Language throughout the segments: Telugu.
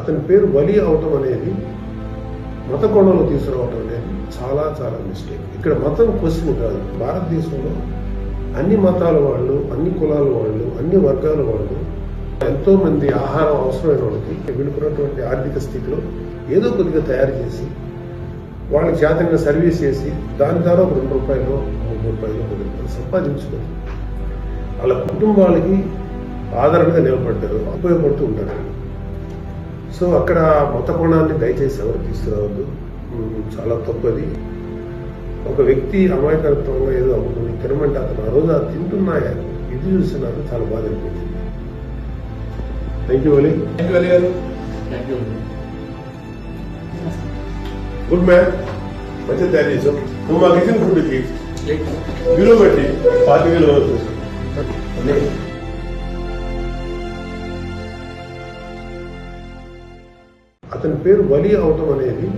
అతని పేరు వలి అవటం అనేది మత కోణంలో తీసుకురావటం అనేది చాలా చాలా మిస్టేక్. ఇక్కడ మతం క్వశ్చన్ కాదు. భారతదేశంలో అన్ని మతాల వాళ్ళు, అన్ని కులాల వాళ్ళు, అన్ని వర్గాల వాళ్ళు, ఎంతో మంది ఆహారం అవసరమైన వాళ్ళకి వీళ్ళకున్నటువంటి ఆర్థిక స్థితిలో ఏదో కొద్దిగా తయారు చేసి వాళ్ళకి చేతనంగా సర్వీస్ చేసి దాని ద్వారా ఒక ₹2, ₹3, ₹10 సంపాదించుకొని వాళ్ళ కుటుంబాలకి ఆదరణగా నిలబడ్డారు, ఉపయోగపడుతూ ఉంటారు. సో అక్కడ మత కోణాన్ని దయచేసి ఎవరు తీసుకురావద్దు. చాలా తప్పది. ఒక వ్యక్తి అమాయకత్వంగా ఏదో అమ్ముకుని తినమంటే అతను ఆ రోజు తింటున్నా ఇది చూసి నాకు చాలా బాధ అనిపించింది. థ్యాంక్ యూ వలి. గుడ్ మ్యాన్, మంచిగా తయారు చేసాం. నువ్వు మాకు ఇచ్చిన ఫుడ్కి విలువ పెట్టి 40,000 అతని పేరు వలి అవటం అనేది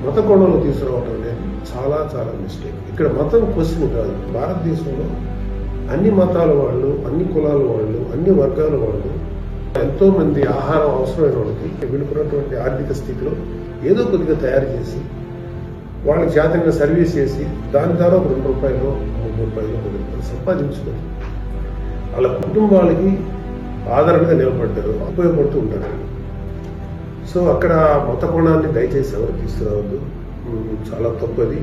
మత కోణంలో తీసుకురావటం అనేది చాలా చాలా మిస్టేక్. ఇక్కడ మతం క్వశ్చన్ కాదు. భారతదేశంలో అన్ని మతాల వాళ్ళు, అన్ని కులాల వాళ్ళు, అన్ని వర్గాల వాళ్ళు, ఎంతో మంది ఆహారం అవసరమైన వాళ్ళకి వీళ్ళకున్నటువంటి ఆర్థిక స్థితిలో ఏదో కొద్దిగా తయారు చేసి వాళ్ళకి చేతనంగా సర్వీస్ చేసి దాని ద్వారా ఒక ₹2, ₹3, సంపాదించుకొని వాళ్ళ కుటుంబాలకి ఆదరణగా నిలబడ్డారు, ఉపయోగపడుతూ ఉంటారు. సో అక్కడ మత కోణాన్ని దయచేసి ఎవరు తీసుకురావద్దు. చాలా తప్పది.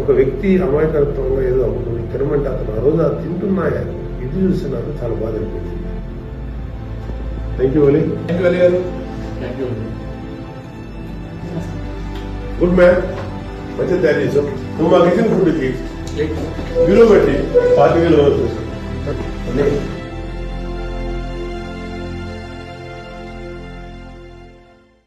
ఒక వ్యక్తి అమాయకత్వంగా ఏదో అమ్ముకుని తినమంటే అతను ఆ రోజు తింటున్నా ఇది చూసి నాకు చాలా బాధ అనిపించింది. థ్యాంక్ యూ వలి. గుడ్ మ్యాన్, మంచిగా తయారు చేసాం. నువ్వు మాకు ఇచ్చిన ఫుడ్కి విలువ పెట్టి 40,000